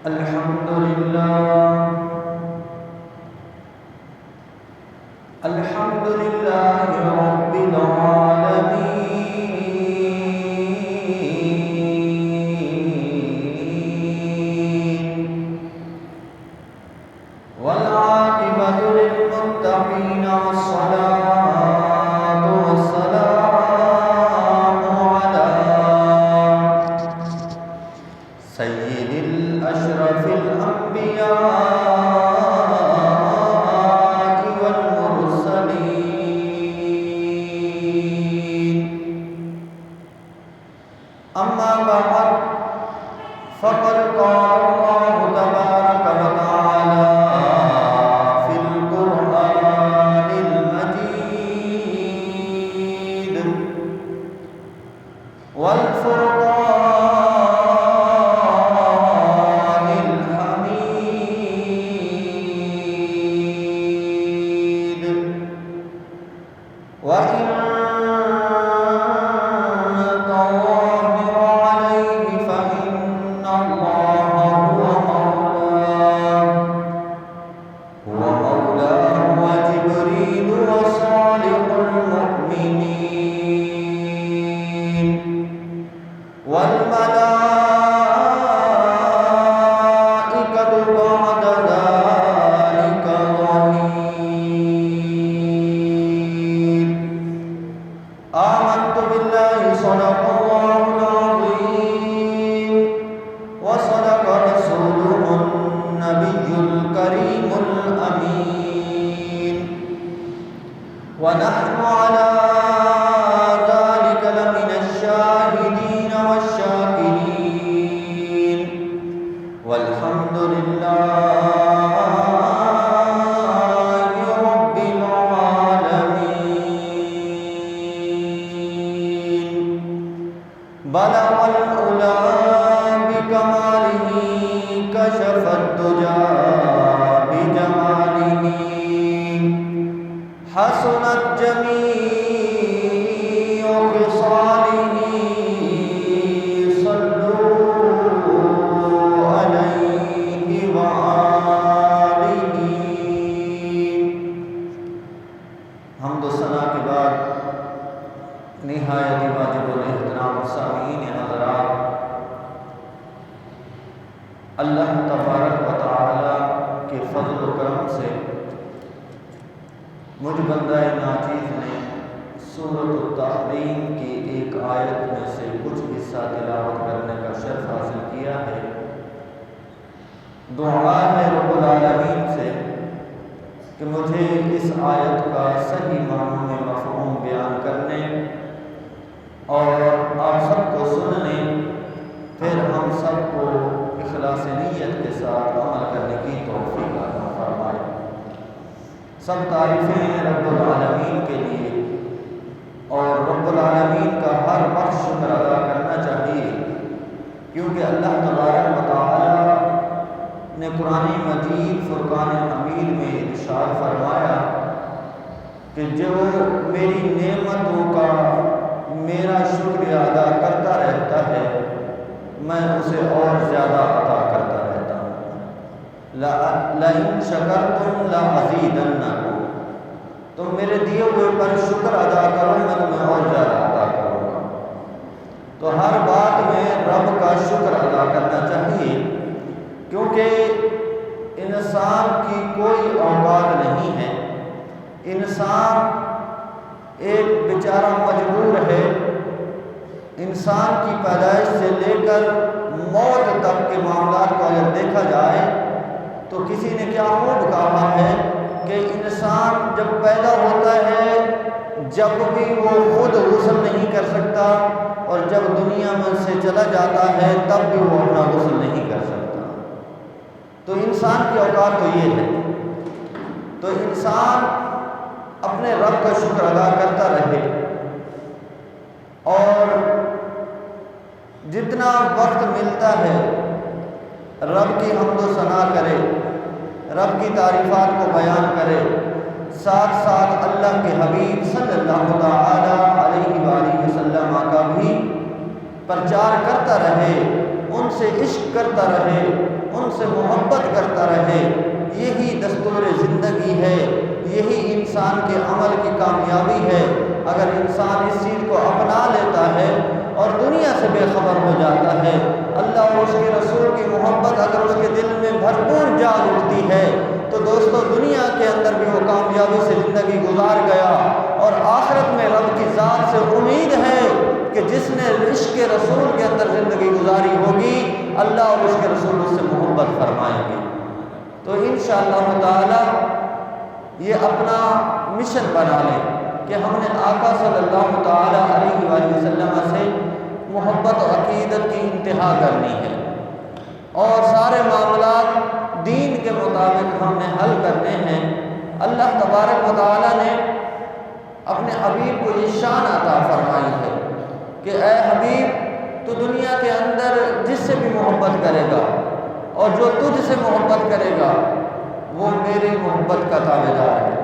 الحمد لله الحمد لله رب العالمين والعاقبة للمتقين والصلاة والسلام على سيد الأشرف الأنبياء والمرسلين أما بعد فقد قال الله تبارك وتعالى في القرآن المجيد والفرقان الحميد وإن تظاهر عليه فإن الله هو مولاه وجبريل وصالح المؤمنين والملائكة بعد ذلك ظهير آمنت بالله صدق الله العظيم وصدق رسوله النبي الكريم الأمين ونحن على ذلك لمن الشاهدين والشاكرين والحمد لله رب العالمين بلغ العلا بكماله كشف الدجى بجماله حسنت جميع خصاله صلوا عليه وآله حمد و ثنا کے بعد نہایت واجب الاحترام سامعین حضرات، اللہ تبارک و تعالی کے فضل و کرم سے مجھ بندہ ناچیز نے سورۃ التحریم کی ایک آیت میں سے کچھ حصہ تلاوت کرنے کا شرف حاصل کیا ہے۔ دعا ہے رب العالمین سے کہ مجھے اس آیت کا صحیح معنوں میں مفہوم بیان کرنے اور آپ سب کو سننے، پھر ہم سب کو اخلاص نیت کے ساتھ عمل کرنے کی توفیق عطا فرمائے۔ سب تعریفیں رب العالمین کے لیے، اور رب العالمین کا ہر وقت شکر ادا کرنا چاہیے، کیونکہ اللہ تبارک و تعالی نے قرآن مجید فرقان حمید میں ارشاد فرمایا کہ جو میری نعمتوں کا میرا شکریہ ادا کرتا رہتا ہے میں اسے اور زیادہ عطا کرتا رہتا ہوں۔ لَئِن شَكَرْتُمْ لَأَزِيدَنَّكُمْ، تم میرے دیے ہوئے پر شکر ادا کرو میں تمہیں اور زیادہ عطا کروں گا۔ تو ہر بات میں رب کا شکر ادا کرنا چاہیے، کیونکہ انسان کی کوئی اوقات نہیں ہے، انسان ایک بیچارہ مجبور ہے۔ انسان کی پیدائش سے لے کر موت تک کے معاملات کو اگر دیکھا جائے تو کسی نے کیا خوب کہا ہے کہ انسان جب پیدا ہوتا ہے جب بھی وہ خود غسل نہیں کر سکتا، اور جب دنیا میں سے چلا جاتا ہے تب بھی وہ اپنا غسل نہیں کر سکتا۔ تو انسان کی اوقات تو یہ ہے، تو انسان اپنے رب کا شکر ادا کرتا رہے اور جتنا وقت ملتا ہے رب کی حمد و ثنا کرے، رب کی تعریفات کو بیان کرے، ساتھ ساتھ اللہ کے حبیب صلی اللہ تعالی علیہ وآلہ وسلم کا بھی پرچار کرتا رہے، ان سے عشق کرتا رہے، ان سے محبت کرتا رہے۔ یہی دستور زندگی ہے، یہی انسان کے عمل کی کامیابی ہے۔ اگر انسان اس چیز کو اپنا لیتا ہے اور دنیا سے بے خبر ہو جاتا ہے، اللہ اور اس کے رسول کی محبت اگر اس کے دل میں بھرپور جاگ اٹھتی ہے، تو دوستو دنیا کے اندر بھی وہ کامیابی سے زندگی گزار گیا، اور آخرت میں رب کی ذات سے امید ہے کہ جس نے عشق رسول کے اندر زندگی گزاری ہوگی، اللہ اور اس کے رسول اس سے محبت فرمائیں گے۔ تو انشاءاللہ تعالی یہ اپنا مشن بنا لیں کہ ہم نے آقا صلی اللہ تعالی علیہ وآلہ وسلم سے محبت و عقیدت کی انتہا کرنی ہے، اور سارے معاملات دین کے مطابق ہم نے حل کرنے ہیں۔ اللہ تبارک و تعالی نے اپنے حبیب کو یہ شان عطا فرمائی ہے کہ اے حبیب، تو دنیا کے اندر جس سے بھی محبت کرے گا اور جو تجھ سے محبت کرے گا وہ میری محبت کا تابعدار ہے،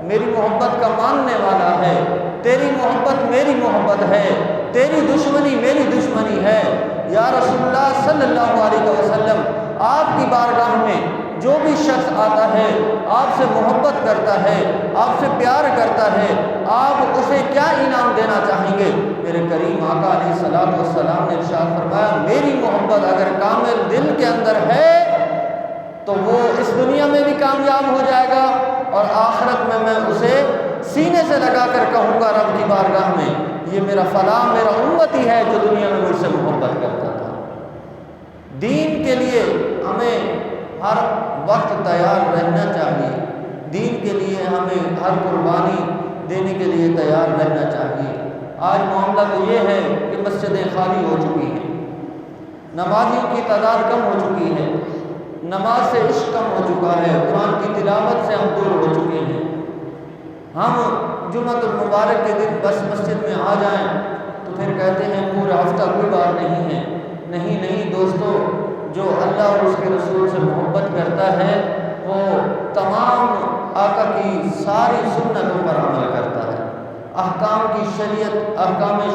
میری محبت کا ماننے والا ہے۔ تیری محبت میری محبت ہے، تیری دشمنی میری دشمنی ہے۔ یا رسول اللہ صلی اللہ علیہ وسلم، آپ کی بارگاہ میں جو بھی شخص آتا ہے، آپ سے محبت کرتا ہے، آپ سے پیار کرتا ہے، آپ اسے کیا انعام دینا چاہیں گے؟ میرے کریم آقا علیہ السلام نے ارشاد فرمایا، میری محبت اگر کامل دل کے اندر ہے تو وہ اس دنیا میں بھی کامیاب ہو جائے گا، اور آخرت میں اسے سینے سے لگا کر کہوں گا رب کی بارگاہ میں، یہ میرا فلاں میرا امتی ہے جو دنیا میں مجھ سے محبت کرتا تھا۔ دین کے لیے ہمیں ہر وقت تیار رہنا چاہیے، دین کے لیے ہمیں ہر قربانی دینے کے لیے تیار رہنا چاہیے۔ آج معاملہ تو یہ ہے کہ مسجدیں خالی ہو چکی ہیں، نمازیوں کی تعداد کم ہو چکی ہے، نماز سے عشق کم ہو چکا ہے، قرآن کی تلاوت سے ہم دور ہو چکے ہیں۔ ہم جمعۃ المبارک کے دن بس مسجد میں آ جائیں تو پھر کہتے ہیں پورا ہفتہ کوئی بات نہیں ہے۔ نہیں دوستو، جو اللہ اور اس کے رسول سے محبت کرتا ہے وہ تمام آقا کی ساری سنتوں پر عمل کرتا ہے، احکام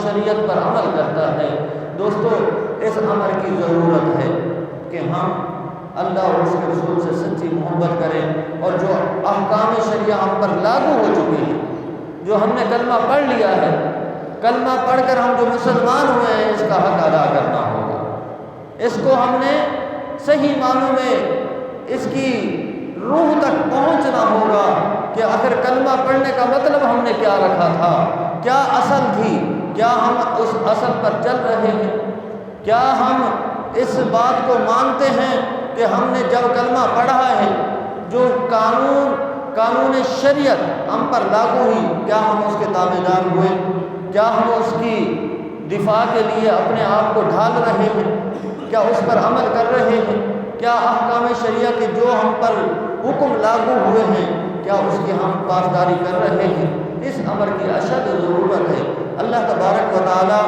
شریعت پر عمل کرتا ہے۔ دوستو، اس امر کی ضرورت ہے کہ ہم اللہ اور اس کے رسول سے سچی محبت کریں، اور جو احکام شریعہ ہم پر لاگو ہو چکے ہیں، جو ہم نے کلمہ پڑھ لیا ہے، کلمہ پڑھ کر ہم جو مسلمان ہوئے ہیں، اس کا حق ادا کرنا ہوگا۔ اس کو ہم نے صحیح معنوں میں اس کی روح تک پہنچنا ہوگا کہ آخر کلمہ پڑھنے کا مطلب ہم نے کیا رکھا تھا، کیا اصل تھی، کیا ہم اس اصل پر چل رہے ہیں، کیا ہم اس بات کو مانتے ہیں کہ ہم نے جب کلمہ پڑھا ہے جو قانون شریعت ہم پر لاگو ہوئی، کیا ہم اس کے تابعدار ہوئے، کیا ہم اس کی دفاع کے لیے اپنے آپ کو ڈھال رہے ہیں، کیا اس پر عمل کر رہے ہیں، کیا احکام شریعہ کے جو ہم پر حکم لاگو ہوئے ہیں کیا اس کی ہم پاسداری کر رہے ہیں۔ اس امر کی اشد ضرورت ہے۔ اللہ تبارک و تعالی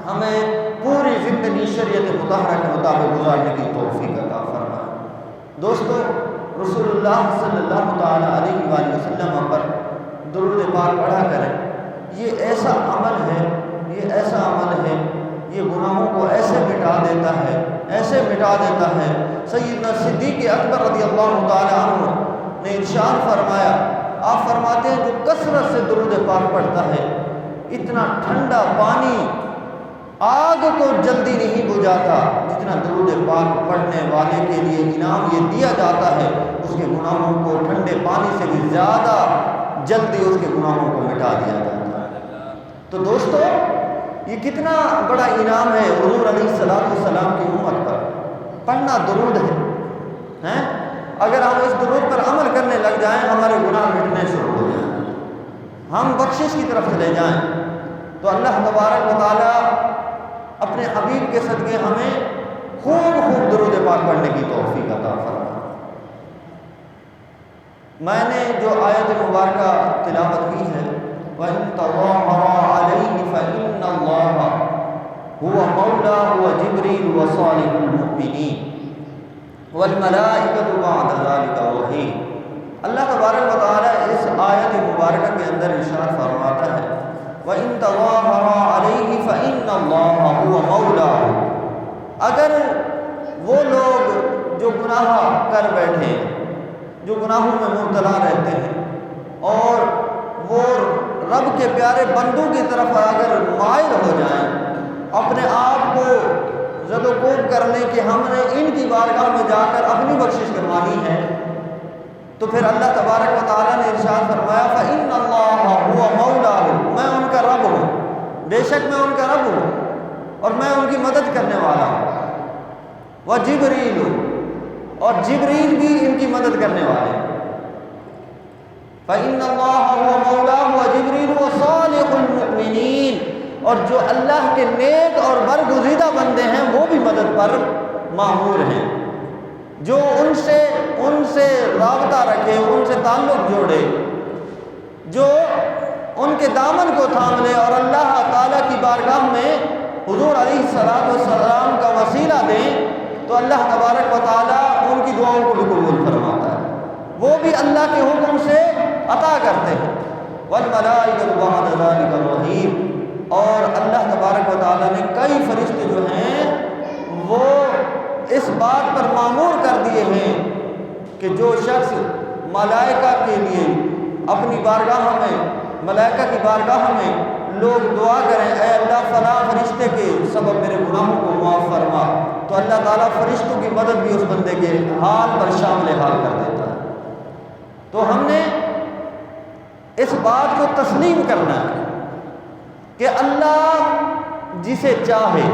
ہمیں پوری زندگی شریعت مطہرہ کے مطابق گزارنے کی توفیق عطا فرمائے۔ دوستو، رسول اللہ صلی اللہ تعالی علیہ وآلہ وسلم پر درود پاک پڑھا کریں۔ یہ ایسا عمل ہے، یہ گناہوں کو ایسے مٹا دیتا ہے۔ سیدنا صدیق اکبر رضی اللہ تعالی عنہ نے ارشاد فرمایا، آپ فرماتے ہیں جو کثرت سے درود پاک پڑھتا ہے، اتنا ٹھنڈا پانی آگ کو جلدی نہیں بجھاتا جتنا درود پاک پڑھنے والے کے لیے انعام یہ دیا جاتا ہے، اس کے گناہوں کو ٹھنڈے پانی سے بھی زیادہ جلدی اس کے گناہوں کو مٹا دیا جاتا ہے۔ تو دوستو، یہ کتنا بڑا انعام ہے حضور علیہ السلام کی امت پر پڑھنا درود ہے۔ اگر ہم اس درود پر عمل کرنے لگ جائیں، ہمارے گناہ مٹنے شروع ہو جائیں، ہم بخشش کی طرف چلے جائیں، تو اللہ تبارک و تعالی اپنے حبیب کے صدقے ہمیں خوب درود پاک پڑھنے کی توفیق عطا فرمائے۔ میں نے جو آیت مبارکہ تلاوت کی ہے، وَإِن تَظَاهَرَا عَلَيْهِ فَإِنَّ اللَّهَ هُوَ مَوْلَاهُ وَجِبْرِيلُ وَصَالِحُ الْمُؤْمِنِينَ وَالْمَلَائِكَةُ بَعْدَ ذَلِكَ ظَهِيرٌ۔ اللہ تبارک و تعالی اس آیت مبارکہ کے اندر ارشاد فرماتا ہے، وَإِن تَظَاهَرَا عَلَيْهِ فَإِنَّ اللَّهَ هُوَ مَوْلَاهُ، اگر وہ لوگ جو گناہ کر بیٹھے ہیں، جو گناہوں میں مبتلا رہتے ہیں، اور وہ رب کے پیارے بندوں کی طرف اگر مائل ہو جائیں، اپنے آپ کو زد و کوب کر لیں کہ ہم نے ان کی بارگاہ میں جا کر اپنی بخشش کروانی ہے، تو پھر اللہ تبارک و تعالیٰ نے ارشاد فرمایا فَإِنَّ اللَّهَ هُوَ مَوْلَاهُ، میں ان کا رب ہوں، بے شک میں ان کا رب ہوں اور میں ان کی مدد کرنے والا ہوں، وَجِبْرِيلُ، اور جبریل بھی ان کی مدد کرنے والے ہیں، فَإِنَّ اللَّهَ هُوَ مَوْلَاهُ وَجِبْرِيلُ وَصَالِحُ الْمُؤْمِنِينَ، اور جو اللہ کے نیک اور برگزیدہ بندے ہیں وہ بھی مدد پر مامور ہیں، جو ان سے رابطہ رکھے، ان سے تعلق جوڑے، جو ان کے دامن کو تھام لے اور اللہ تعالیٰ کی بارگاہ میں حضور علیہ السلام کا وسیلہ دیں، تو اللہ تبارک و تعالیٰ ان کی دعاؤں کو بھی قبول فرماتا ہے، وہ بھی اللہ کے حکم سے عطا کرتے ہیں، وَالْمَلَائِكَةُ بَعْدَ ذَلِكَ ظَهِيرٌ، اور اللہ تبارک و تعالیٰ نے کئی فرشتے جو ہیں وہ اس بات پر مامور کر دیے ہیں کہ جو شخص ملائکہ کے لیے اپنی بارگاہ میں، ملائکہ کی بارگاہ میں لوگ دعا کریں اے اللہ فلاں فرشتے کے سبب میرے گناہوں کو معاف فرما، تو اللہ تعالیٰ فرشتوں کی مدد بھی اس بندے کے حال پر شامل حال کر دیتا ہے۔ تو ہم نے اس بات کو تسلیم کرنا ہے کہ اللہ جسے چاہے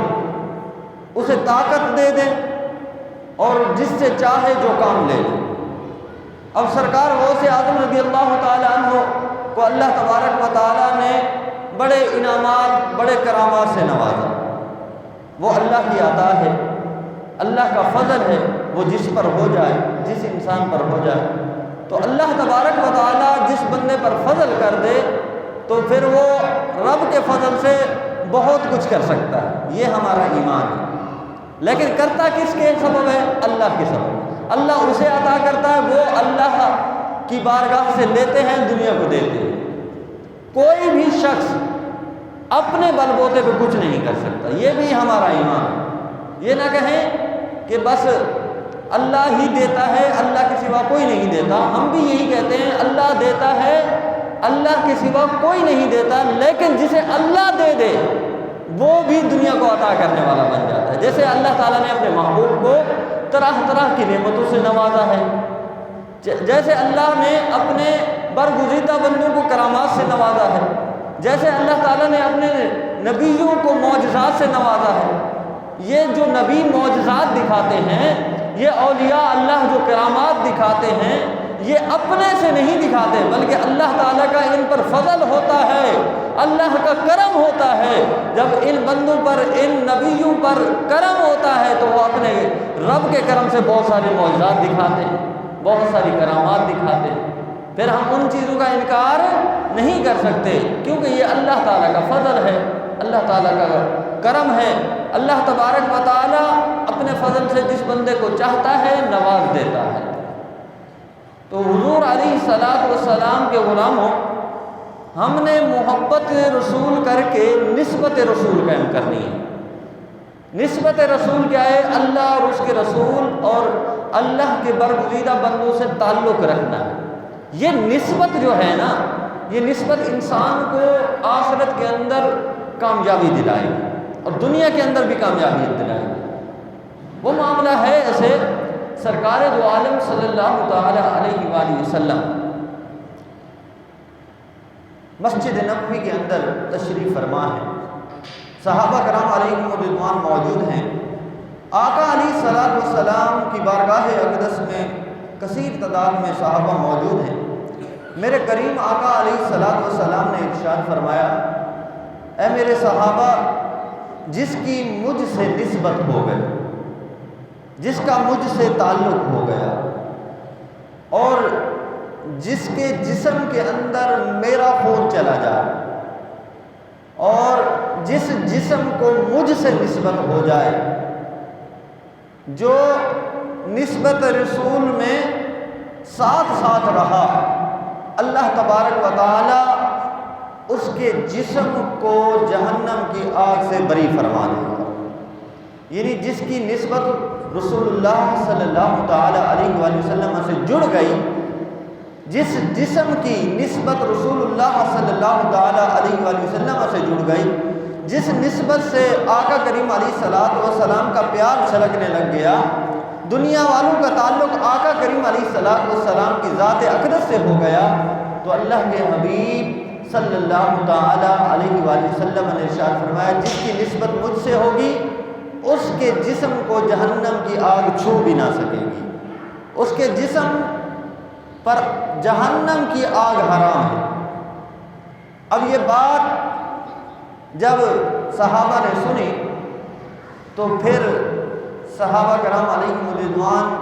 اسے طاقت دے دے اور جس سے چاہے جو کام لے لے۔ اب سرکار غوث اعظم رضی اللہ تعالیٰ عنہ کو اللہ تبارک و تعالیٰ نے بڑے انعامات، بڑے کرامات سے نوازا، وہ اللہ کی عطا ہے، اللہ کا فضل ہے، وہ جس پر ہو جائے، جس انسان پر ہو جائے، تو اللہ تبارک و تعالیٰ جس بندے پر فضل کر دے تو پھر وہ رب کے فضل سے بہت کچھ کر سکتا ہے، یہ ہمارا ایمان ہے۔ لیکن کرتا کس کے سبب ہے؟ اللہ کے سبب، اللہ اسے عطا کرتا ہے، وہ اللہ کی بارگاہ سے لیتے ہیں، دنیا کو دیتے ہیں۔ کوئی بھی شخص اپنے بل بوتے پہ کچھ نہیں کر سکتا، یہ بھی ہمارا ایمان ہے۔ یہ نہ کہیں کہ بس اللہ ہی دیتا ہے، اللہ کے سوا کوئی نہیں دیتا، ہم بھی یہی کہتے ہیں اللہ دیتا ہے، اللہ کے سوا کوئی نہیں دیتا، لیکن جسے اللہ دے دے وہ بھی دنیا کو عطا کرنے والا بن جاتا ہے۔ جیسے اللہ تعالیٰ نے اپنے محبوب کو طرح طرح کی نعمتوں سے نوازا ہے، جیسے اللہ نے اپنے برگزیدہ بندوں کو کرامات سے نوازا ہے، جیسے اللہ تعالیٰ نے اپنے نبیوں کو معجزات سے نوازا ہے۔ یہ جو نبی معجزات دکھاتے ہیں، یہ اولیاء اللہ جو کرامات دکھاتے ہیں، یہ اپنے سے نہیں دکھاتے بلکہ اللہ تعالیٰ کا ان پر فضل ہوتا ہے، اللہ کا کرم ہوتا ہے۔ جب ان بندوں پر، ان نبیوں پر کرم ہوتا ہے تو وہ اپنے رب کے کرم سے بہت سارے معجزات دکھاتے ہیں، بہت ساری کرامات دکھاتے ہیں، پھر ہم ان چیزوں کا انکار نہیں کر سکتے کیونکہ یہ اللہ تعالیٰ کا فضل ہے، اللہ تعالیٰ کا کرم ہے۔ اللہ تبارک و تعالیٰ اپنے فضل سے جس بندے کو چاہتا ہے نواز دیتا ہے۔ تو حضور علیہ السلام کے غلاموں، ہم نے محبت رسول کر کے نسبت رسول قائم کرنی ہے۔ نسبت رسول کیا ہے؟ اللہ اور اس کے رسول اور اللہ کے برگزیدہ بندوں سے تعلق رکھنا ہے۔ یہ نسبت جو ہے نا، یہ نسبت انسان کو آخرت کے اندر کامیابی دلائے گی اور دنیا کے اندر بھی کامیابی دلائے گی۔ وہ معاملہ ہے ایسے، سرکار دو عالم صلی اللہ تعالی علیہ وآلہ وسلم مسجد نبوی کے اندر تشریف فرما ہے، صحابہ کرام علیہم رضوان موجود ہیں، آقا علیہ السلام کی بارگاہ اقدس میں کثیر تعداد میں صحابہ موجود ہیں۔ میرے کریم آقا علیہ السلام نے ارشاد فرمایا، اے میرے صحابہ، جس کی مجھ سے نسبت ہو گئی، جس کا مجھ سے تعلق ہو گیا، اور جس کے جسم کے اندر میرا خون چلا جائے، اور جس جسم کو مجھ سے نسبت ہو جائے، جو نسبت رسول میں ساتھ ساتھ رہا، اللہ تبارک و تعالی اس کے جسم کو جہنم کی آگ سے بری فرما دے گا۔ یعنی جس کی نسبت رسول اللہ صلی اللہ تعالی علیہ وآلہ وسلم سے جڑ گئی، جس جسم کی نسبت رسول اللہ صلی اللہ تعالی علیہ وآلہ وسلم سے جڑ گئی، جس نسبت سے آقا کریم علیہ الصلوۃ والسلام کا پیار چھلکنے لگ گیا، دنیا والوں کا تعلق آقا کریم علیہ الصلوۃ والسلام کی ذات اقدس سے ہو گیا، تو اللہ کے حبیب صلی اللہ تعالی علیہ وآلہ وسلم نے ارشاد فرمایا جس کی نسبت مجھ سے ہوگی اس کے جسم کو جہنم کی آگ چھو بھی نہ سکے گی، اس کے جسم پر جہنم کی آگ حرام ہے۔ اب یہ بات جب صحابہ نے سنی تو پھر صحابہ کرام علیہم رضوان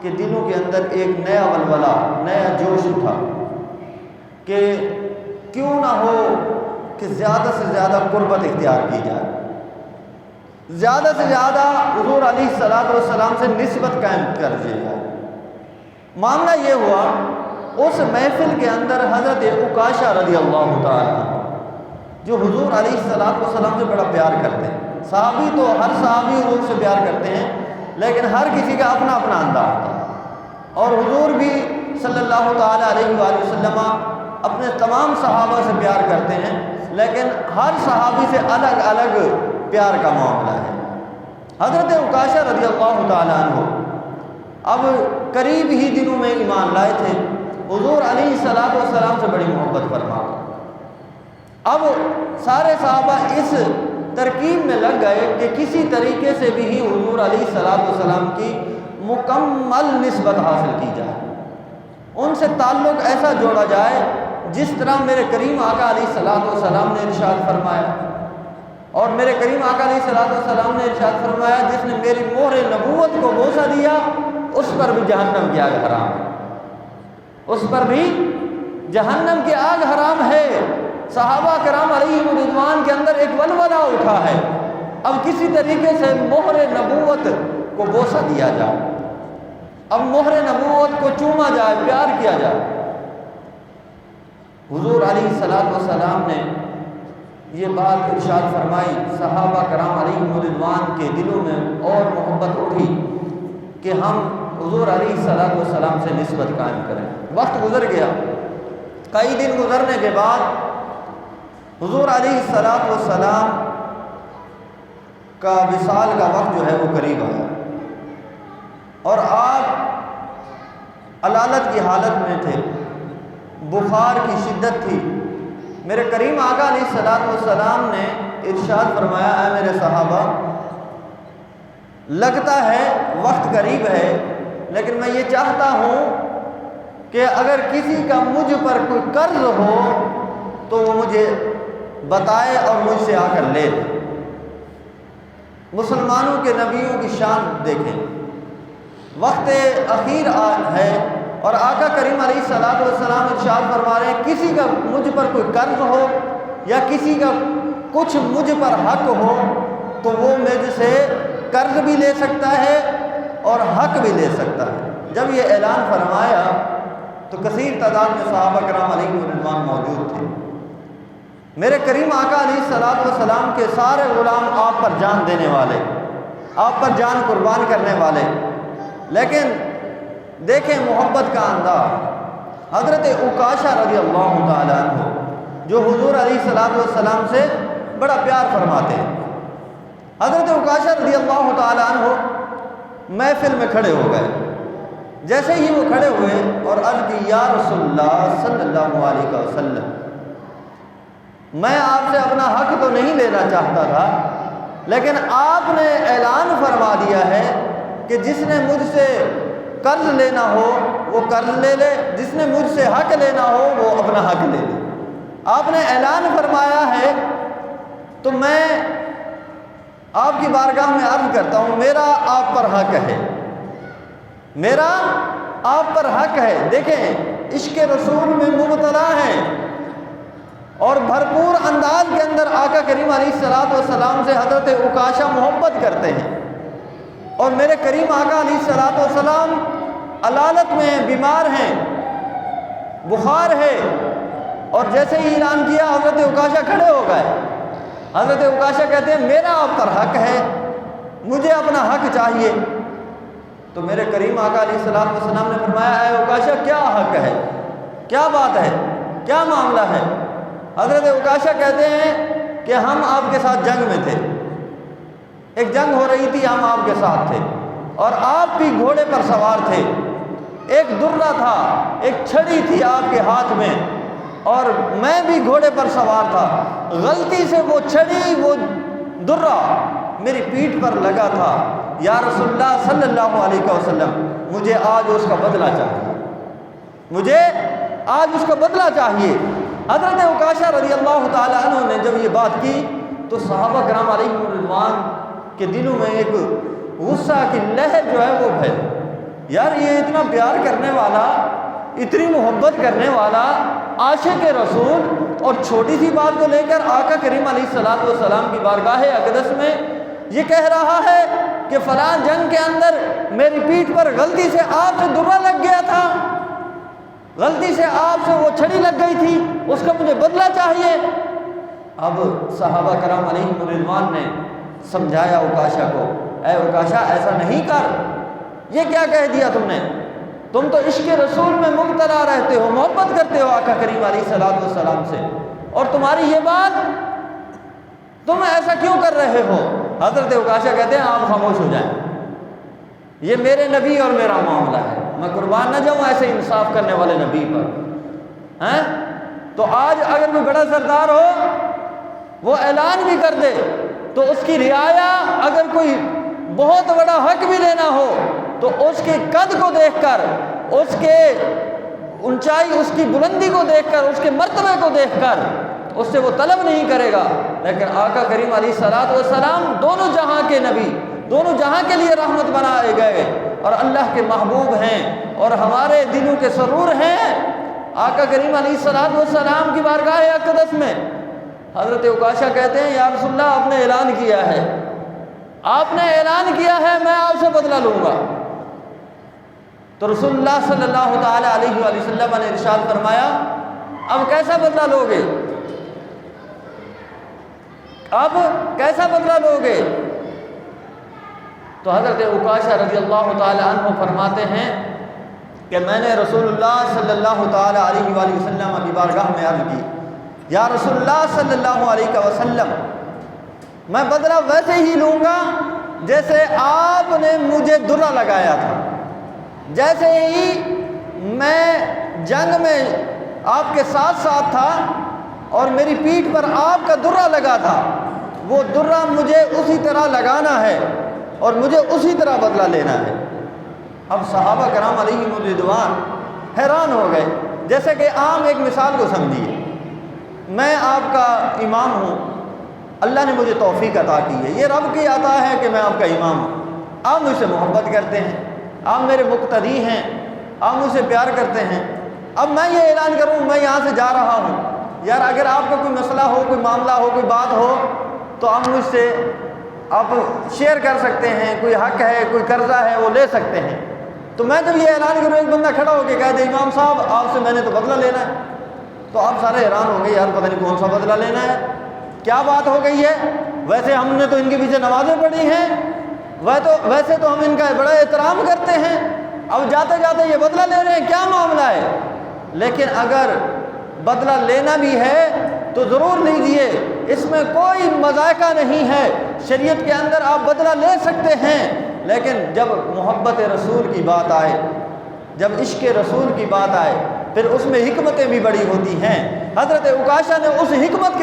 کے دلوں کے اندر ایک نیا ولولہ، نیا جوش اٹھا کہ کیوں نہ ہو کہ زیادہ سے زیادہ قربت اختیار کی جائے، زیادہ سے زیادہ حضور علیہ الصلوۃ والسلام سے نسبت قائم کر دی جائے۔ معاملہ یہ ہوا، اس محفل کے اندر حضرت عکاشہ رضی اللہ تعالیٰ عنہ جو حضور علیہ الصلوۃ والسلام سے بڑا پیار کرتے ہیں، صحابی تو ہر صحابی حضور سے پیار کرتے ہیں، لیکن ہر کسی کا اپنا اپنا انداز ہوتا ہے، اور حضور بھی صلی اللہ تعالیٰ علیہ وآلہ وسلم اپنے تمام صحابہ سے پیار کرتے ہیں، لیکن ہر صحابی سے الگ الگ پیار کا معاملہ ہے۔ حضرت عکاشہ رضی اللہ تعالیٰ عنہ اب قریب ہی دنوں میں ایمان لائے تھے، حضور علیہ الصلوۃ والسلام سے بڑی محبت فرما۔ اب سارے صحابہ اس ترکیب میں لگ گئے کہ کسی طریقے سے بھی ہی حضور علیہ الصلوۃ والسلام کی مکمل نسبت حاصل کی جائے، ان سے تعلق ایسا جوڑا جائے جس طرح میرے کریم آقا علیہ الصلوۃ والسلام نے ارشاد فرمایا، اور میرے کریم آقا علیہ الصلوۃ والسلام نے ارشاد فرمایا جس نے میری مہر نبوت کو بوسہ دیا اس پر بھی جہنم کی آگ حرام ہے، اس پر بھی جہنم کی آگ حرام ہے۔ صحابہ کرام علیہم رضوان کے اندر ایک ولولہ اٹھا ہے، اب کسی طریقے سے مہر نبوت کو بوسہ دیا جائے، اب مہر نبوت کو چوما جائے، پیار کیا جائے۔ حضور علیہ الصلوۃ والسلام نے یہ بات ارشاد فرمائی، صحابہ کرام علیہم رضوان کے دلوں میں اور محبت اٹھی کہ ہم حضور علیہ الصلوۃ والسلام سے نسبت قائم کریں۔ وقت گزر گیا، کئی دن گزرنے کے بعد حضور علیہ الصلوۃ والسلام کا وصال کا وقت جو ہے وہ قریب آیا، اور آپ علالت کی حالت میں تھے، بخار کی شدت تھی۔ میرے کریم آقا علیہ الصلوۃ والسلام نے ارشاد فرمایا، اے میرے صحابہ، لگتا ہے وقت قریب ہے، لیکن میں یہ چاہتا ہوں کہ اگر کسی کا مجھ پر کوئی قرض ہو تو وہ مجھے بتائے اور مجھ سے آ کر لے لے۔ مسلمانوں کے نبیوں کی شان دیکھیں، وقت اخیر ہے اور آقا کریم علیہ الصلوۃ والسلام ارشاد فرما رہے ہیں کسی کا مجھ پر کوئی قرض ہو یا کسی کا کچھ مجھ پر حق ہو تو وہ مجھ سے قرض بھی لے سکتا ہے اور حق بھی لے سکتا ہے۔ جب یہ اعلان فرمایا تو کثیر تعداد میں صحابہ کرام علیہ رضوان موجود تھے۔ میرے کریم آقا علیہ الصلوۃ والسلام کے سارے غلام آپ پر جان دینے والے، آپ پر جان قربان کرنے والے، لیکن دیکھیں محبت کا انداز۔ حضرت عکاشہ رضی اللہ تعالیٰ عنہ جو حضور علیہ الصلوۃ والسلام سے بڑا پیار فرماتے ہیں، حضرت عکاشہ رضی اللہ تعالیٰ عنہ محفل میں کھڑے ہو گئے۔ جیسے ہی وہ کھڑے ہوئے اور عرض کی، یا رسول اللہ صلی اللہ علیہ وسلم، میں آپ سے اپنا حق تو نہیں لینا چاہتا تھا، لیکن آپ نے اعلان فرما دیا ہے کہ جس نے مجھ سے قرض لینا ہو وہ قرض لے لے، جس نے مجھ سے حق لینا ہو وہ اپنا حق لے لے۔ آپ نے اعلان فرمایا ہے تو میں آپ کی بارگاہ میں عرض کرتا ہوں، میرا آپ پر حق ہے، میرا آپ پر حق ہے۔ دیکھیں عشق رسول میں مبتلا ہیں اور بھرپور انداز کے اندر آقا کریم علیہ الصلوۃ والسلام سے حضرت عکاشہ محبت کرتے ہیں، اور میرے کریم آقا علیہ الصلوۃ والسلام علالت میں بیمار ہیں، بخار ہے، اور جیسے ہی اعلان کیا حضرت عکاشہ کھڑے ہو گئے۔ حضرت عکاشہ کہتے ہیں میرا آپ پر حق ہے، مجھے اپنا حق چاہیے۔ تو میرے کریم آقا علیہ الصلوۃ والسلام نے فرمایا اے عکاشہ کیا حق ہے، کیا بات ہے، کیا معاملہ ہے؟ حضرت عکاشہ کہتے ہیں کہ ہم آپ کے ساتھ جنگ میں تھے، ایک جنگ ہو رہی تھی، ہم آپ کے ساتھ تھے اور آپ بھی گھوڑے پر سوار تھے، ایک درہ تھا، ایک چھڑی تھی آپ کے ہاتھ میں اور میں بھی گھوڑے پر سوار تھا، غلطی سے وہ چھڑی، وہ درہ میری پیٹھ پر لگا تھا، یا رسول اللہ صلی اللہ علیہ وسلم مجھے آج اس کا بدلہ چاہیے، مجھے آج اس کا بدلہ چاہیے۔ حضرت عکاشہ رضی اللہ تعالیٰ عنہ نے جب یہ بات کی تو صحابہ کرام علیہم رضوان کے دلوں میں ایک غصہ کی لہر جو ہے وہ پھیلی، یار یہ اتنا پیار کرنے والا، اتنی محبت کرنے والا عاشق رسول، اور چھوٹی سی بات کو لے کر آقا کریم علیہ الصلوۃ والسلام کی بارگاہ اقدس میں یہ کہہ رہا ہے کہ فلاں جنگ کے اندر میری پیٹھ پر غلطی سے آپ سے درہ لگ گیا تھا، غلطی سے آپ سے وہ چھڑی لگ گئی تھی، اس کا مجھے بدلہ چاہیے۔ اب صحابہ کرام علیہم رضوان نے سمجھایا عکاشہ کو، اے عکاشہ ایسا نہیں کر، یہ کیا کہہ دیا تم نے، تم تو عشق رسول میں مبتلا رہتے ہو، محبت کرتے ہو آقا کریم علیہ الصلوۃ والسلام سے، اور تمہاری یہ بات، تم ایسا کیوں کر رہے ہو؟ حضرت عکاشہ کہتے ہیں آپ خاموش ہو جائیں، یہ میرے نبی اور میرا معاملہ ہے، میں قربان نہ جاؤں ایسے انصاف کرنے والے نبی پر ہیں۔ تو آج اگر کوئی بڑا سردار ہو وہ اعلان بھی کر دے تو اس کی رعایا، اگر کوئی بہت بڑا حق بھی لینا ہو تو اس کے قد کو دیکھ کر، اس کے اونچائی، اس کی بلندی کو دیکھ کر، اس کے مرتبے کو دیکھ کر اس سے وہ طلب نہیں کرے گا۔ لیکن آقا کریم علیہ الصلوۃ والسلام دونوں جہاں کے نبی، دونوں جہاں کے لیے رحمت بنائے گئے اور اللہ کے محبوب ہیں اور ہمارے دلوں کے سرور ہیں، آقا کریم علیہ الصلوۃ والسلام کی بارگاہ اقدس میں حضرت عکاشہ کہتے ہیں یا رسول اللہ آپ نے اعلان کیا ہے، آپ نے اعلان کیا ہے میں آپ سے بدلہ لوں گا۔ تو رسول اللہ صلی اللہ تعالی علیہ وآلہ وسلم نے ارشاد فرمایا اب کیسا بدلہ لوگے، اب کیسا بدلہ لوگے؟ تو حضرت عکاشہ رضی اللہ تعالی عنہ فرماتے ہیں کہ میں نے رسول اللہ صلی اللہ تعالی علیہ وآلہ وسلم کی بارگاہ میں عرض کی یا رسول اللہ صلی اللہ علیہ وسلم میں بدلہ ویسے ہی لوں گا جیسے آپ نے مجھے درہ لگایا تھا، جیسے ہی میں جنگ میں آپ کے ساتھ ساتھ تھا اور میری پیٹھ پر آپ کا درہ لگا تھا، وہ درہ مجھے اسی طرح لگانا ہے اور مجھے اسی طرح بدلہ لینا ہے۔ اب صحابہ کرام علیہم رضوان حیران ہو گئے، جیسے کہ عام ایک مثال کو سمجھیے، میں آپ کا امام ہوں، اللہ نے مجھے توفیق عطا کی ہے، یہ رب کی عطا ہے کہ میں آپ کا امام ہوں، آپ مجھ سے محبت کرتے ہیں، آپ میرے مقتدی ہیں، آپ مجھ سے پیار کرتے ہیں، اب میں یہ اعلان کروں میں یہاں سے جا رہا ہوں، یار اگر آپ کا کوئی مسئلہ ہو، کوئی معاملہ ہو، کوئی بات ہو تو آپ مجھ سے آپ شیئر کر سکتے ہیں، کوئی حق ہے، کوئی قرضہ ہے وہ لے سکتے ہیں۔ تو میں جب یہ اعلان کروں ایک بندہ کھڑا ہو کے کہہ دے امام صاحب آپ سے میں نے تو بدلہ لینا ہے، تو آپ سارے حیران ہوں گے، یار پتہ نہیں کون سا بدلہ لینا ہے، کیا بات ہو گئی ہے، ویسے ہم نے تو ان کے پیچھے نمازیں پڑھی ہیں، ویسے تو ہم ان کا بڑا احترام کرتے ہیں، اب جاتے جاتے یہ بدلہ لے رہے ہیں، کیا معاملہ ہے؟ لیکن اگر بدلہ لینا بھی ہے تو ضرور لیجئے، اس میں کوئی مذائقہ نہیں ہے، شریعت کے اندر آپ بدلہ لے سکتے ہیں، لیکن جب محبت رسول کی بات آئے، جب عشق رسول کی بات آئے پھر اس میں حکمتیں بھی بڑی ہوتی ہیں۔ حضرت عکاشہ نے اس حکمت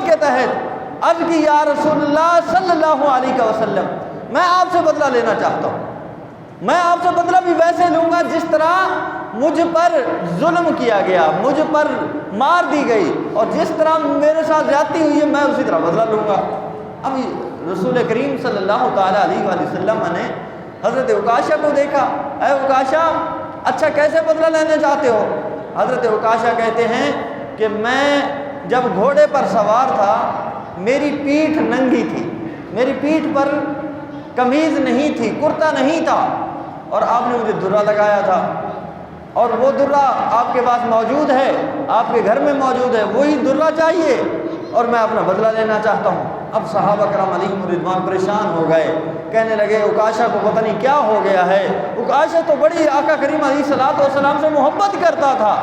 کے تحت عرض کی یا رسول اللہ صلی اللہ علیہ وسلم میں آپ سے بدلہ لینا چاہتا ہوں، میں آپ سے بدلہ بھی ویسے لوں گا جس طرح مجھ پر ظلم کیا گیا، مجھ پر مار دی گئی، اور جس طرح میرے ساتھ زیادتی ہوئی ہے میں اسی طرح بدلہ لوں گا۔ اب رسول کریم صلی اللہ تعالی علیہ وآلہ وسلم نے حضرت عکاشہ کو دیکھا، اے عکاشہ اچھا کیسے بدلہ لینا چاہتے ہو؟ حضرت عکاشہ کہتے ہیں کہ میں جب گھوڑے پر سوار تھا میری پیٹھ ننگی تھی، میری پیٹھ پر قمیض نہیں تھی، کرتا نہیں تھا، اور آپ نے مجھے درہ لگایا تھا، اور وہ درہ آپ کے پاس موجود ہے، آپ کے گھر میں موجود ہے، وہی درہ چاہیے اور میں اپنا بدلہ لینا چاہتا ہوں۔ اب صحابہ کرام علیہم رضوان پریشان ہو گئے، کہنے لگے عکاشہ کو پتہ نہیں کیا ہو گیا ہے، عکاشہ تو بڑی آقا کریم علیہ الصلوۃ والسلام سے محبت کرتا تھا،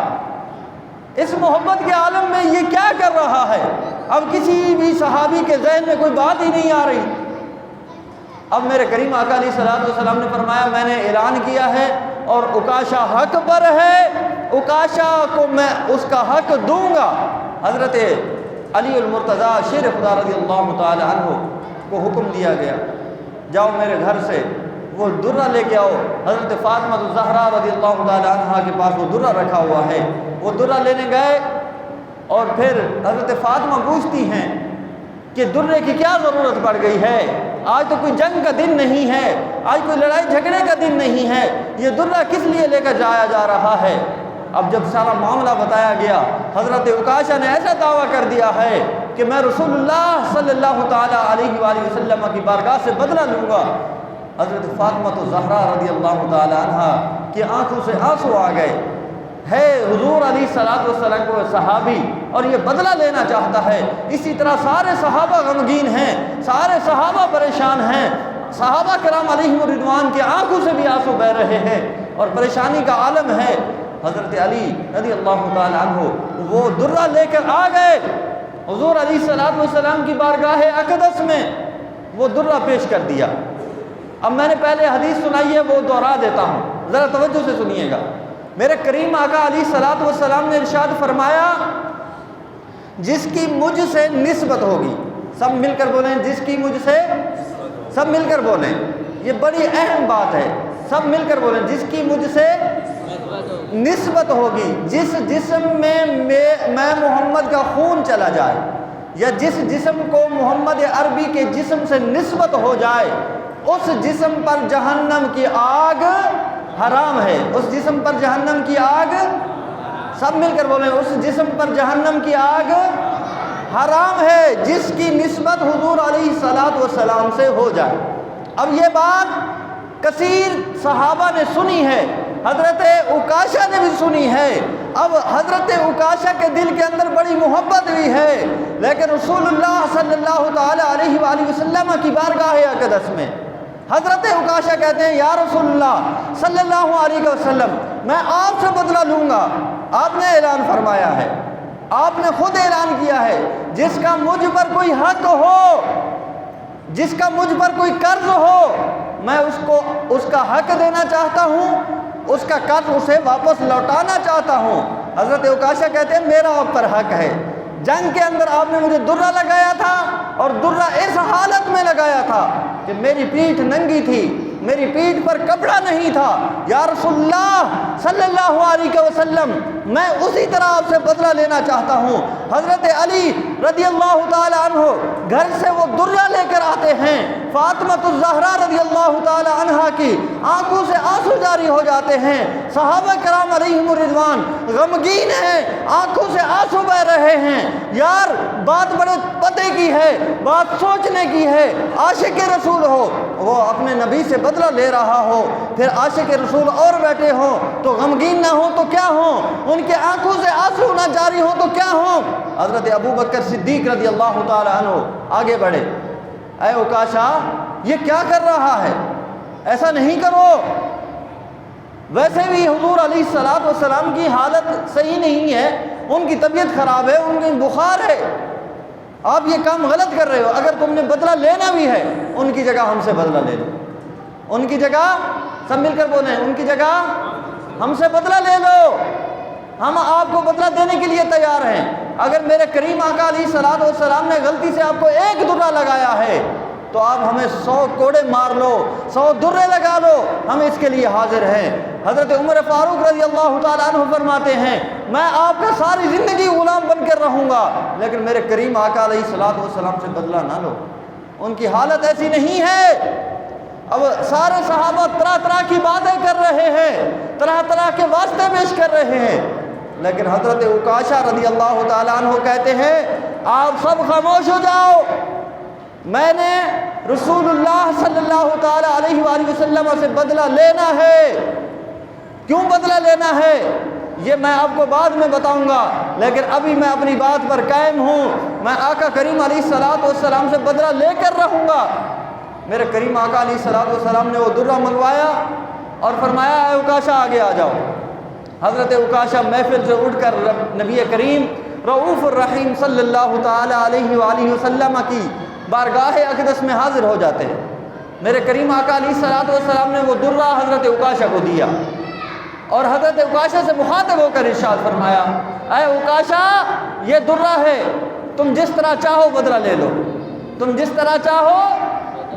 اس محبت کے عالم میں یہ کیا کر رہا ہے؟ اب کسی بھی صحابی کے ذہن میں کوئی بات ہی نہیں آ رہی۔ اب میرے کریم آقا علیہ الصلوۃ والسلام نے فرمایا میں نے اعلان کیا ہے اور عکاشہ حق پر ہے، عکاشہ کو میں اس کا حق دوں گا۔ حضرت علی المرتضیٰ شیر خدا رضی اللہ تعالی عنہ کو حکم دیا گیا، جاؤ میرے گھر سے وہ درہ لے کے آؤ۔ حضرت فاطمہ الزہرا رضی اللہ تعالی عنہ کے پاس وہ درہ رکھا ہوا ہے، وہ درہ لینے گئے اور پھر حضرت فاطمہ پوچھتی ہیں کہ درے کی کیا ضرورت پڑ گئی ہے؟ آج تو کوئی جنگ کا دن نہیں ہے، آج کوئی لڑائی جھگڑے کا دن نہیں ہے، یہ درہ کس لیے لے کر جایا جا رہا ہے؟ اب جب سارا معاملہ بتایا گیا، حضرت عکاشہ نے ایسا دعویٰ کر دیا ہے کہ میں رسول اللہ صلی اللہ تعالی علیہ وآلہ وسلم کی بارگاہ سے بدلہ لوں گا۔ حضرت فاطمہ الزہرا رضی اللہ تعالی عنہ کی آنکھوں سے آنسو آ گئے، ہے حضور علیہ الصلوۃ والسلام کو صحابی اور یہ بدلہ لینا چاہتا ہے۔ اسی طرح سارے صحابہ غمگین ہیں، سارے صحابہ پریشان ہیں، صحابہ کرام علیہم رضوان کی آنکھوں سے بھی آنسو بہہ رہے ہیں اور پریشانی کا عالم ہے۔ حضرت علی رضی اللہ تعالی عنہ وہ درہ لے کر آ گئے حضور علیہ الصلوۃ والسلام کی بارگاہ اقدس میں، وہ درہ پیش کر دیا۔ اب میں نے پہلے حدیث سنائی ہے وہ دوہرا دیتا ہوں، ذرا توجہ سے سنیے گا۔ میرے کریم آقا علیہ الصلوۃ والسلام نے ارشاد فرمایا جس کی مجھ سے نسبت ہوگی، سب مل کر بولیں جس کی مجھ سے، سب مل کر بولیں، یہ بڑی اہم بات ہے، سب مل کر بولیں جس کی مجھ سے نسبت ہوگی، جس جسم میں میں محمد کا خون چلا جائے یا جس جسم کو محمد عربی کے جسم سے نسبت ہو جائے اس جسم پر جہنم کی آگ حرام ہے، اس جسم پر جہنم کی آگ، سب مل کر بولیں اس جسم پر جہنم کی آگ حرام ہے جس کی نسبت حضور علیہ الصلوۃ والسلام سے ہو جائے۔ اب یہ بات کثیر صحابہ نے سنی ہے، حضرت عکاشہ نے بھی سنی ہے، اب حضرت عکاشہ کے دل کے اندر بڑی محبت بھی ہے، لیکن رسول اللہ صلی اللہ تعالی علیہ وآلہ وسلم کی بارگاہ اقدس میں حضرت عکاشہ کہتے ہیں یا رسول اللہ صلی اللہ علیہ وسلم میں آپ سے بدلہ لوں گا۔ آپ نے اعلان فرمایا ہے، آپ نے خود اعلان کیا ہے جس کا مجھ پر کوئی حق ہو، جس کا مجھ پر کوئی قرض ہو میں اس کا حق دینا چاہتا ہوں، اس کا قرض اسے واپس لوٹانا چاہتا ہوں۔ حضرت عکاشہ کہتے ہیں میرا آپ پر حق ہے، جنگ کے اندر آپ نے مجھے درہ لگایا تھا اور درہ اس حالت میں لگایا تھا کہ میری پیٹھ ننگی تھی، میری پیٹھ پر کپڑا نہیں تھا، یا رسول اللہ صلی اللہ علیہ وسلم میں اسی طرح آپ سے بدلہ لینا چاہتا ہوں۔ حضرت علی رضی اللہ تعالی عنہ گھر سے وہ درہ لے کر آتے ہیں، فاطمہ الزہرا رضی اللہ تعالی عنہ کی آنکھوں سے آنسو جاری ہو جاتے ہیں، صحابہ کرام علیہم رضوان غمگین ہیں، آنکھوں سے آنسو بہہ رہے ہیں۔ یار بات بڑے پتے کی ہے، بات سوچنے کی ہے، عاشق رسول ہو وہ اپنے نبی سے بدلہ لے رہا ہو، پھر عاشق رسول اور بیٹھے ہوں تو غمگین نہ ہوں تو کیا ہوں، ان کے آنکھوں سے آنسو نہ جاری ہوں تو کیا ہوں۔ حضرت ابو بکر صدیق رضی اللہ تعالی عنہ آگے بڑھے، اے عکاشہ یہ کیا کر رہا ہے، ایسا نہیں کرو، ویسے بھی حضور علیہ الصلوۃ والسلام کی حالت صحیح نہیں ہے، ان کی طبیعت خراب ہے، ان کی بخار ہے، آپ یہ کام غلط کر رہے ہو، اگر تم نے بدلہ لینا بھی ہے ان کی جگہ ہم سے بدلہ لے لو، ان کی جگہ، سب مل کر بولیں ان کی جگہ ہم سے بدلہ لے لو، ہم آپ کو بدلہ دینے کے لیے تیار ہیں۔ اگر میرے کریم آقا علیہ الصلوۃ والسلام نے غلطی سے آپ کو ایک درہ لگایا ہے تو آپ ہمیں 100 کوڑے مار لو، 100 درے لگا لو، ہم اس کے لیے حاضر ہیں۔ حضرت عمر فاروق رضی اللہ تعالیٰ عنہ فرماتے ہیں میں آپ کا ساری زندگی غلام بن کر رہوں گا لیکن میرے کریم آقا علیہ الصلوۃ والسلام سے بدلہ نہ لو، ان کی حالت ایسی نہیں ہے۔ اب سارے صحابہ طرح طرح کی باتیں کر رہے ہیں، طرح طرح کے واسطے پیش کر رہے ہیں، لیکن حضرت عکاشہ رضی اللہ تعالیٰ عنہ کہتے ہیں آپ سب خاموش ہو جاؤ، میں نے رسول اللہ صلی اللہ تعالیٰ علیہ وآلہ وسلم سے بدلہ لینا ہے۔ کیوں بدلہ لینا ہے؟ یہ میں آپ کو بعد میں بتاؤں گا، لیکن ابھی میں اپنی بات پر قائم ہوں، میں آقا کریم علیہ السلام سے بدلہ لے کر رہوں گا۔ میرے کریم آقا علیہ السلام نے وہ درہ منگوایا اور فرمایا اے عکاشہ آگے آ جاؤ۔ حضرت عکاشہ محفل سے اٹھ کر نبی کریم رؤوف الرحیم صلی اللہ تعالی علیہ وآلہ وسلم کی بارگاہ اقدس میں حاضر ہو جاتے ہیں۔ میرے کریم آقا علیہ السلام نے وہ درہ حضرت عکاشہ کو دیا اور حضرت عکاشہ سے مخاطب ہو کر ارشاد فرمایا اے عکاشہ یہ درہ ہے، تم جس طرح چاہو بدلہ لے لو، تم جس طرح چاہو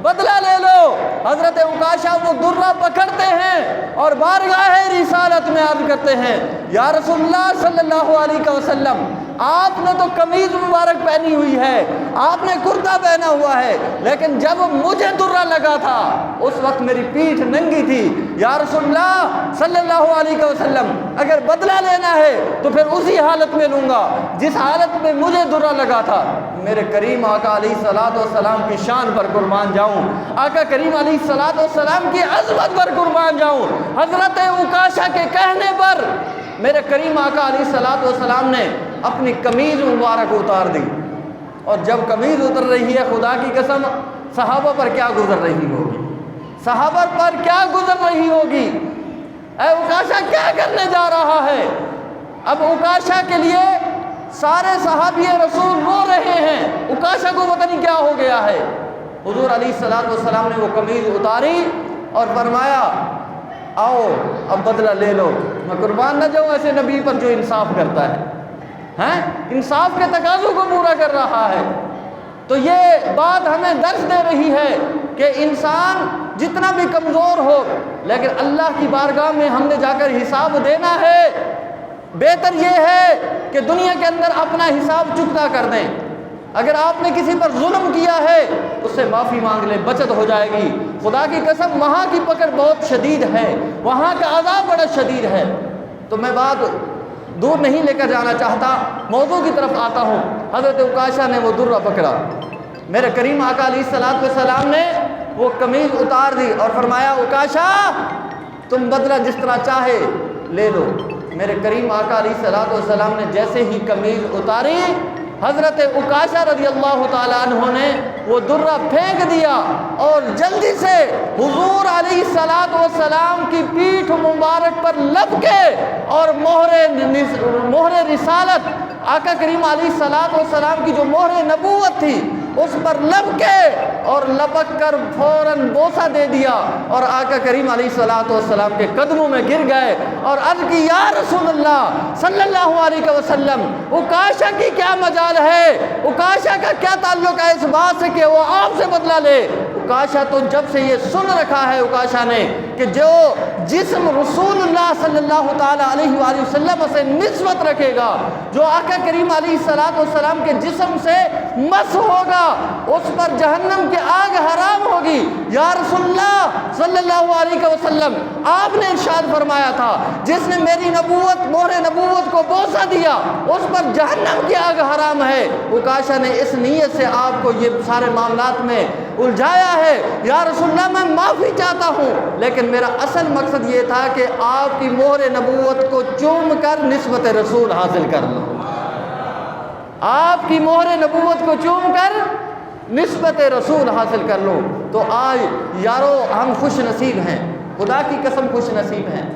بدلہ لے لو۔ حضرت عکاشہ وہ درہ پکڑتے ہیں اور بارگاہ رسالت میں عرض کرتے ہیں یا رسول اللہ صلی اللہ علیہ وسلم، آپ نے تو قمیض مبارک پہنی ہوئی ہے، آپ نے کرتا پہنا ہوا ہے، لیکن جب مجھے درہ لگا تھا اس وقت میری پیٹھ ننگی تھی۔ یا رسول اللہ صلی اللہ علیہ وسلم، اگر بدلہ لینا ہے تو پھر اسی حالت میں لوں گا جس حالت میں مجھے درہ لگا تھا۔ میرے کریم آقا علیہ السلام کی شان پر قربان جاؤں، آقا کریم علیہ السلام کی عظمت پر قربان جاؤں۔ حضرت عکاشہ کے کہنے پر میرے کریم آقا علیہ السلام نے اپنی قمیض مبارک اتار دی، اور جب قمیض اتر رہی ہے خدا کی قسم صحابہ پر کیا گزر رہی ہوگی، صحابہ پر کیا گزر رہی ہوگی۔ اے عکاشہ کیا کرنے جا رہا ہے؟ اب عکاشہ کے لیے سارے صحابی رسول رو رہے ہیں، عکاشہ کو پتہ نہیں کیا ہو گیا ہے۔ حضور علیہ السلام نے وہ قمیض اتاری اور فرمایا آؤ اب بدلہ لے لو۔ میں قربان نہ جاؤں ایسے نبی پر جو انصاف کرتا ہے، انصاف کے تقاضوں کو پورا کر رہا ہے۔ تو یہ بات ہمیں درس دے رہی ہے کہ انسان جتنا بھی کمزور ہو لیکن اللہ کی بارگاہ میں ہم نے جا کر حساب دینا ہے۔ بہتر یہ ہے کہ دنیا کے اندر اپنا حساب چکتا کر دیں۔ اگر آپ نے کسی پر ظلم کیا ہے اس سے معافی مانگ لیں، بچت ہو جائے گی۔ خدا کی قسم وہاں کی پکڑ بہت شدید ہے، وہاں کا عذاب بڑا شدید ہے۔ تو میں بات دور نہیں لے کر جانا چاہتا، موضوع کی طرف آتا ہوں۔ حضرت عکاشہ نے وہ درہ پکڑا، میرے کریم آقا علیہ السلام نے وہ قمیض اتار دی اور فرمایا عکاشہ تم بدلہ جس طرح چاہے لے لو۔ میرے کریم آقا علیہ السلام نے جیسے ہی قمیض اتاری، حضرت عکاشہ رضی اللہ تعالیٰ عنہ نے وہ درہ پھینک دیا اور جلدی سے حضور علیہ السلام کی پیٹھ مبارک پر لپ کے اور مہر رسالت آقا کریم علیہ السلام کی جو مہر نبوت تھی اس پر لپ کے اور لپک کر فوراً بوسہ دے دیا اور آقا کریم علیہ السلام کے قدموں میں گر گئے اور عرض کی یا رسول اللہ صلی اللہ علیہ وسلم، عکاشہ کی کیا مجال ہے، عکاشہ کا کیا تعلق ہے اس بات سے کہ وہ آپ سے بدلہ لے۔ عکاشہ تو جب سے یہ سن رکھا ہے عکاشہ نے کہ جو جسم رسول اللہ صلی اللہ تعالیٰ علیہ وآلہ وسلم سے نسبت رکھے گا، جو آقا کریم علیہ السلام کے جسم سے مس ہوگا اس پر جہنم کی آگ حرام ہوگی۔ یا رسول اللہ صلی اللہ علیہ وسلم، آپ نے ارشاد فرمایا تھا جس نے میری نبوت مہر نبوت کو بوسہ دیا اس پر جہنم کی آگ حرام ہے۔ عکاشہ نے اس نیت سے آپ کو یہ سارے معاملات میں الجھایا ہے۔ یا رسول اللہ میں معافی چاہتا ہوں لیکن میرا اصل مقصد یہ تھا کہ آپ کی مہر نبوت کو چوم کر نسبت رسول حاصل کر لوں، آپ کی مہر نبوت کو چوم کر نسبت رسول حاصل کر لوں۔ تو آج یارو ہم خوش نصیب ہیں، خدا کی قسم خوش نصیب ہیں۔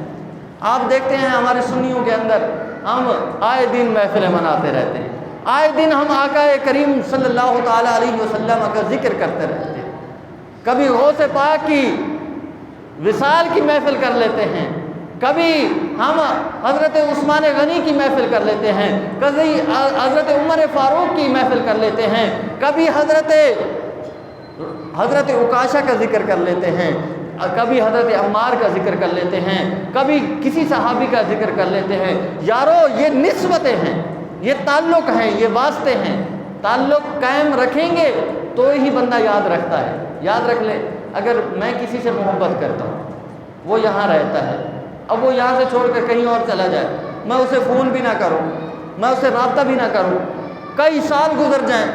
آپ دیکھتے ہیں ہمارے سنیوں کے اندر ہم آئے دن محفلیں مناتے رہتے ہیں، آئے دن ہم آقا کریم صلی اللہ تعالیٰ علیہ وسلم کا ذکر کرتے رہتے ہیں، کبھی غوث پاک کی وصال کی محفل کر لیتے ہیں، کبھی ہم حضرت عثمان غنی کی محفل کر لیتے ہیں، کبھی حضرت عمر فاروق کی محفل کر لیتے ہیں، کبھی حضرت عکاشہ کا ذکر کر لیتے ہیں، کبھی حضرت عمار کا ذکر کر لیتے ہیں، کبھی کسی صحابی کا ذکر کر لیتے ہیں۔ یارو یہ نسبتیں ہیں، یہ تعلق ہیں، یہ واسطے ہیں۔ تعلق قائم رکھیں گے تو ہی بندہ یاد رکھتا ہے۔ یاد رکھ لے، اگر میں کسی سے محبت کرتا ہوں، وہ یہاں رہتا ہے، اب وہ یہاں سے چھوڑ کر کہیں اور چلا جائے، میں اسے فون بھی نہ کروں، میں اسے رابطہ بھی نہ کروں، کئی سال گزر جائیں،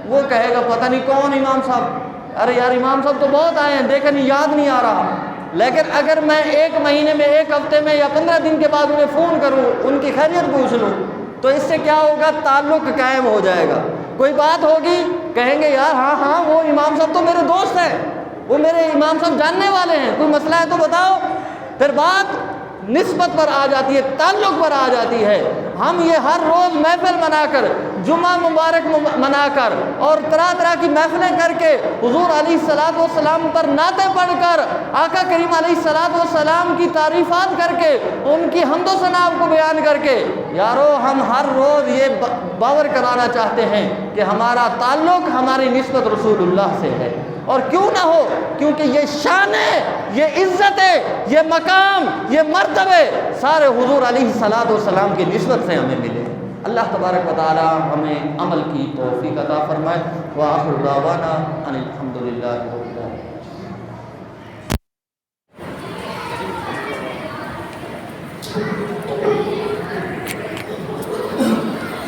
وہ کہے گا پتہ نہیں کون امام صاحب، ارے یار امام صاحب تو بہت آئے ہیں، دیکھا نہیں، یاد نہیں آ رہا۔ لیکن اگر میں 1 مہینے میں 1 ہفتے میں یا 15 دن کے بعد انہیں فون کروں، ان کی خیریت پوچھ لوں، تو اس سے کیا ہوگا؟ تعلق قائم ہو جائے گا۔ کوئی بات ہوگی، کہیں گے یار ہاں وہ امام صاحب تو میرے دوست ہیں، وہ میرے امام صاحب جاننے والے ہیں، کوئی مسئلہ ہے تو بتاؤ۔ پھر بات نسبت پر آ جاتی ہے، تعلق پر آ جاتی ہے۔ ہم یہ ہر روز محفل منا کر، جمعہ مبارک منا کر اور طرح طرح کی محفلیں کر کے حضور علیہ الصلوۃ والسلام پر نعتیں پڑھ کر، آقا کریم علیہ الصلوۃ والسلام کی تعریفات کر کے، ان کی حمد و ثنا کو بیان کر کے، یارو ہم ہر روز یہ باور کرانا چاہتے ہیں کہ ہمارا تعلق، ہماری نسبت رسول اللہ سے ہے۔ اور کیوں نہ ہو، کیونکہ یہ شان ہے، یہ عزت ہے، یہ مقام، یہ مرتبے سارے حضور علیہ الصلوۃ والسلام کی نسبت سے ہمیں ملے۔ اللہ تبارک و تعالی ہمیں عمل کی توفیق عطا فرمائے۔ وآخر دعوانا ان الحمد للہ رب العالمین۔